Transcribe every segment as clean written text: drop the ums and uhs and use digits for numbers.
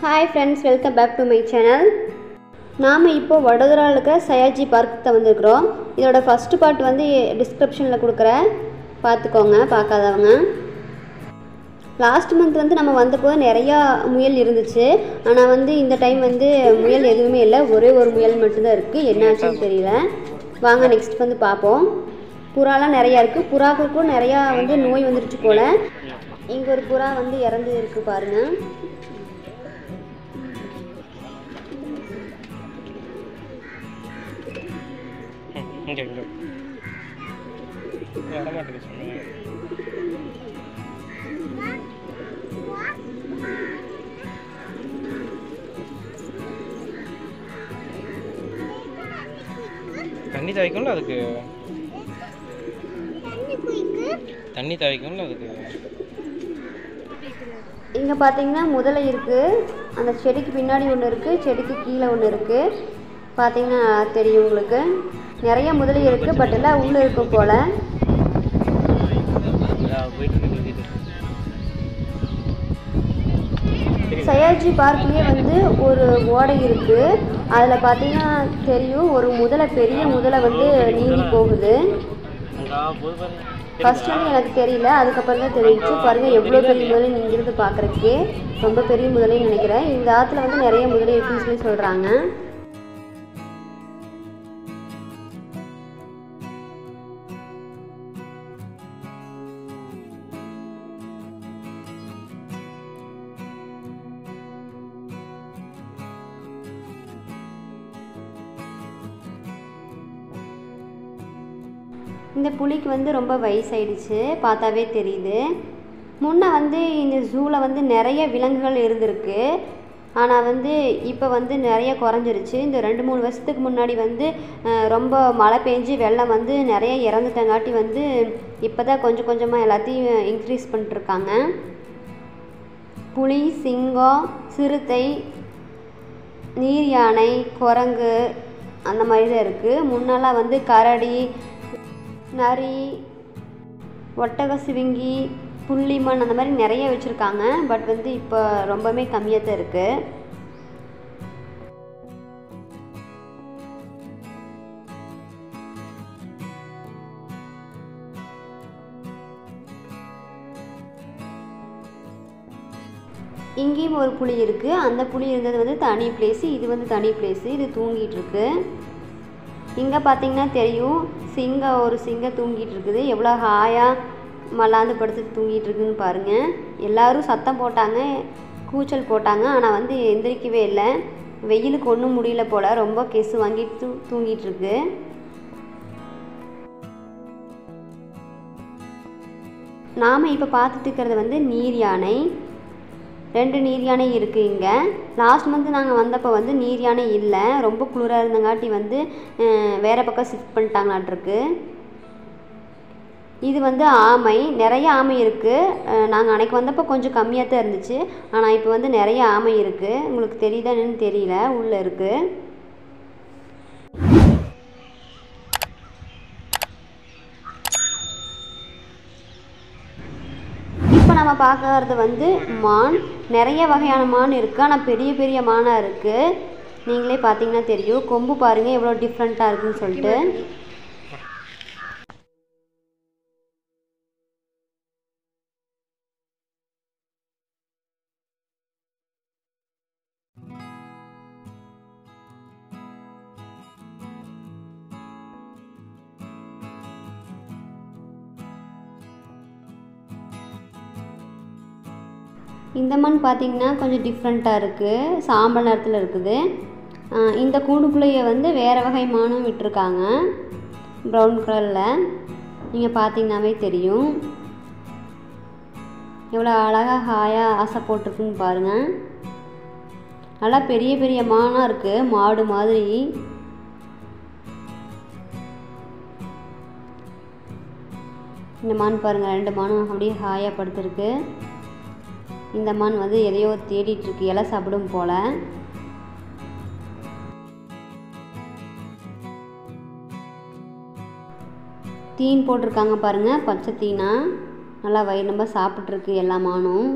Hi friends, welcome back to my channel. நாம இப்போ வடோதரால இருக்க சயாஜி பார்க்கு வந்திருக்கோம். இதோட ஃபர்ஸ்ட் பார்ட் வந்து டிஸ்கிரிப்ஷன்ல கொடுக்கிறேன். பாத்துக்கோங்க பார்க்காதவங்க. லாஸ்ட் மந்த் வந்து நம்ம வந்தப்போ நிறைய முயல் இருந்துச்சு. ஆனா வந்து இந்த டைம் வந்து முயல் எதுவுமே இல்ல. ஒரே ஒரு முயல் மட்டும் தான் இருக்கு. என்னாச்சுன்னு தெரியல. வாங்க நெக்ஸ்ட் வந்து பாப்போம். புறாலாம் நிறைய இருக்கு. புறாக்களுக்கும் நிறைய வந்து நோய் வந்துருச்சு போல. இங்க ஒரு புறா வந்து இறந்து இருக்கு பாருங்க. தண்ணி தவிக்கும்ல அதுக்கு தண்ணி தவிக்கும்ல அதுக்கு. இங்க பாத்தீங்கன்னா முதலை இருக்கு. அந்த செடிக்கு பின்னாடி ஒன்று இருக்கு, செடிக்கு கீழே ஒன்று இருக்கு. பாத்தீங்கன்னா தெரியும் உங்களுக்கு. நிறைய முதலை இருக்கு, பட் எல்லாம் உள்ள இருக்கும் போல. சயாஜி பார்க்லயே வந்து ஒரு ஓடை இருக்கு. அதுல பாத்தீங்கன்னா தெரியும் ஒரு முதலை, பெரிய முதலை வந்து நீந்தி போகுது. ஃபர்ஸ்ட் வந்து எனக்கு தெரியல, அதுக்கப்புறம் தான் தெரிஞ்சிச்சு. பாருங்க எவ்வளோ பெரிய முதலை நீங்கிறது பார்க்குறதுக்கே ரொம்ப பெரிய முதலைன்னு நினைக்கிறேன். இந்த ஆற்றுல வந்து நிறைய முதலை இருக்குன்னு சொல்லி சொல்கிறாங்க. இந்த புலிக்கு வந்து ரொம்ப வயசாயிடுச்சு, பார்த்தாவே தெரியுது. முன்னே வந்து இந்த ஜூவில் வந்து நிறைய விலங்குகள் இருந்திருக்கு. ஆனால் வந்து இப்போ வந்து நிறைய குறைஞ்சிருச்சு. இந்த 2-3 வருஷத்துக்கு முன்னாடி வந்து ரொம்ப மழை பெஞ்சு வெள்ளம் வந்து நிறைய இறந்துட்டங்காட்டி வந்து இப்போ தான் கொஞ்சம் கொஞ்சமாக எல்லாத்தையும் இன்க்ரீஸ் பண்ணிட்டுருக்காங்க. புலி, சிங்கம், சிறுத்தை, நீர் யானை, குரங்கு அந்த மாதிரி தான் இருக்குது. முன்னெல்லாம் வந்து கரடி, நரி, ஒட்டக சிவிங்கி, புள்ளிமான் அந்த மாதிரி நிறைய வச்சுருக்காங்க. பட் வந்து இப்போ ரொம்பவே கம்மியாக தான் இருக்குது. இங்கேயும் ஒரு புலி இருக்குது. அந்த புலி இருந்தது வந்து தனி பிளேஸு, இது வந்து தனி பிளேஸு. இது தூங்கிட்டு இருக்கு. இங்கே பார்த்தீங்கன்னா தெரியும் ஒரு சிங்கம் தூங்கிட்டு இருக்குது. எவ்வளோ ஹாயாக மல்லாந்து படுத்துட்டு தூங்கிட்டு இருக்குன்னு பாருங்கள். எல்லோரும் சத்தம் போட்டாங்க, கூச்சல் போட்டாங்க. ஆனால் வந்து எந்திரிக்கவே இல்லை. வெயிலுக்கு ஒன்றும் முடியல போல், ரொம்ப கெசு வாங்கிட்டு தூங்கிட்டு இருக்கு. நாம் இப்போ பார்த்துட்டு இருக்கிறது வந்து நீர் யானை. 2 நீர் யானை இருக்குது இங்கே. லாஸ்ட் மந்த் நாங்கள் வந்தப்போ வந்து நீர் யானை இல்லை, ரொம்ப குளிராக இருந்தங்காட்டி வந்து வேறு பக்கம் ஷிஃப்ட் பண்ணிட்டாங்களாட்டிருக்கு. இது வந்து ஆமை, நிறைய ஆமை இருக்குது. நாங்கள் அன்றைக்கி வந்தப்போ கொஞ்சம் கம்மியாக தான் இருந்துச்சு. ஆனால் இப்போ வந்து நிறைய ஆமை இருக்குது. உங்களுக்கு தெரியுதான்னு தெரியல, உள்ளே இருக்குது. நம்ம பார்க்கறது வந்து மான். நிறைய வகையான மான் இருக்குது, ஆனால் பெரிய பெரிய மானாக இருக்குது. நீங்களே பார்த்தீங்கன்னா தெரியும். கொம்பு பாருங்கள் எவ்வளோ டிஃப்ரெண்ட்டாக இருக்குன்னு சொல்லிட்டு. இந்த மான் பார்த்திங்கன்னா கொஞ்சம் டிஃப்ரெண்ட்டாக இருக்குது, சாம்பல் நிறத்தில் இருக்குது. இந்த கூண்டுக்குள்ளேயே வந்து வேறு வகை மானும் விட்டுருக்காங்க, ப்ரௌன் கலரில். நீங்கள் பார்த்தீங்கன்னாவே தெரியும் எவ்வளோ அழகாக ஹாயாக ஆசை போட்டிருக்குன்னு பாருங்கள். நல்லா பெரிய பெரிய மானாக இருக்குது, மாடு மாதிரி. இந்த மான் பாருங்கள், 2 மானும் அப்படியே ஹாயாக படுத்துருக்கு. இந்த மான் வந்து எதையோ தேடிட்டுருக்கு, இலை சாப்பிடும் போல். தீன் போட்டிருக்காங்க பாருங்கள், பச்சை தீனா. நல்லா வயிறு ரொம்ப சாப்பிட்ருக்கு எல்லா மானும்.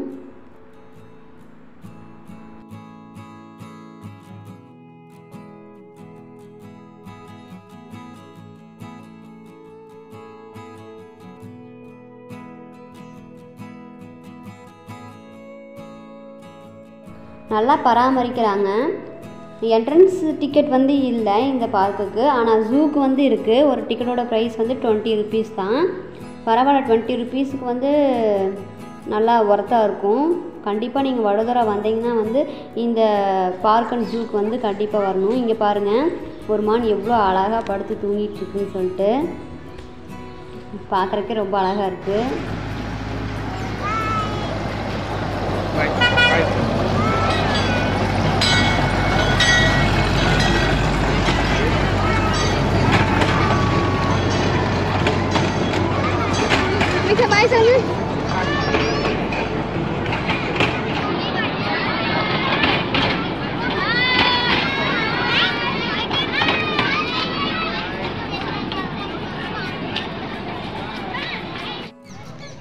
நல்லா பராமரிக்கிறாங்க. என்ட்ரன்ஸ் டிக்கெட் வந்து இல்லை இந்த பார்க்குக்கு, ஆனால் ஜூக்கு வந்து இருக்குது. ஒரு டிக்கெட்டோட ப்ரைஸ் வந்து 20 rupees தான். பரவாயில்ல, 20 rupeesக்கு வந்து நல்லா ஒர்த்தாக இருக்கும். கண்டிப்பாக நீங்கள் வடோதரா வந்தீங்கன்னா வந்து இந்த பார்க் அண்ட் ஜூக்கு வந்து கண்டிப்பாக வரணும். இங்கே பாருங்கள், ஒரு மான் எவ்வளோ அழகாக படுத்து தூங்கிட்டு இருக்குன்னு சொல்லிட்டு பார்க்குறக்கே ரொம்ப அழகாக இருக்குது. Bye sir.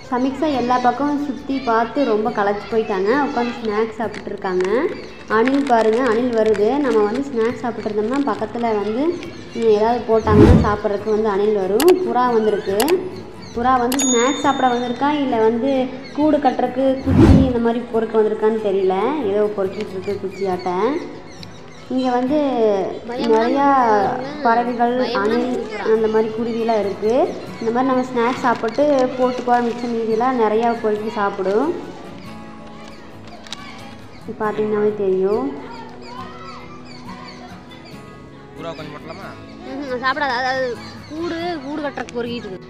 சமிக்ஸா எல்லா பக்கமும் சுற்றி பார்த்து ரொம்ப களைச்சி போயிட்டாங்க. உட்காந்து ஸ்நாக்ஸ் சாப்பிட்ருக்காங்க. அணில் பாருங்கள், அணில் வருது. நம்ம வந்து ஸ்நாக்ஸ் சாப்பிட்ருந்தோம்னா பக்கத்தில் வந்து ஏதாவது போட்டாங்கன்னா சாப்பிட்றதுக்கு வந்து அணில் வரும். புறா வந்திருக்கு. புறா வந்து ஸ்நாக்ஸ் சாப்பிட வந்திருக்கா இல்லை வந்து கூடு கட்டுறக்கு குச்சி இந்த மாதிரி பொறுக்க வந்திருக்கான்னு தெரியல. ஏதோ பொறுக்கிட்டு இருக்கு குச்சியாட்ட. இங்கே வந்து நிறையா பறவைகள், அணில், அந்த மாதிரி குருவியெல்லாம் இருக்குது. இந்த மாதிரி நம்ம ஸ்நாக்ஸ் சாப்பிட்டு போட்டு போகிற மிச்சம் மீதியெல்லாம் நிறையா பொறுக்கி சாப்பிடும். பார்த்தீங்கன்னாவே தெரியும். சாப்பிடாது, அதாவது கூடு கட்டுறக்கு பொறுக்கிட்டு இருக்கு.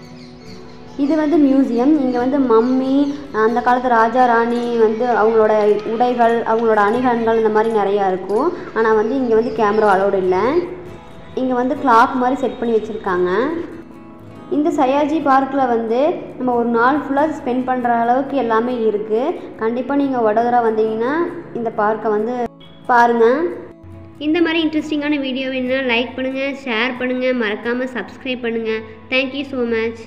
இது வந்து மியூசியம். இங்கே வந்து மம்மி, அந்த காலத்து ராஜா ராணி வந்து அவங்களோட உடைகள், அவங்களோட அணிகலன்கள் இந்த மாதிரி நிறையா இருக்கும். ஆனால் வந்து இங்கே வந்து கேமரா அலோடு இல்லை. இங்கே வந்து கிளாக் மாதிரி செட் பண்ணி வச்சுருக்காங்க. இந்த சயாஜி பார்க்கில் வந்து நம்ம ஒரு நாள் ஃபுல்லாக ஸ்பெண்ட் பண்ணுற அளவுக்கு எல்லாமே இருக்குது. கண்டிப்பாக நீங்கள் வடோதரா வந்தீங்கன்னா இந்த பார்க்கை வந்து பாருங்கள். இந்த மாதிரி இன்ட்ரெஸ்டிங்கான வீடியோ வேணுன்னா லைக் பண்ணுங்கள், ஷேர் பண்ணுங்கள், மறக்காமல் சப்ஸ்கிரைப் பண்ணுங்கள். Thank you so much.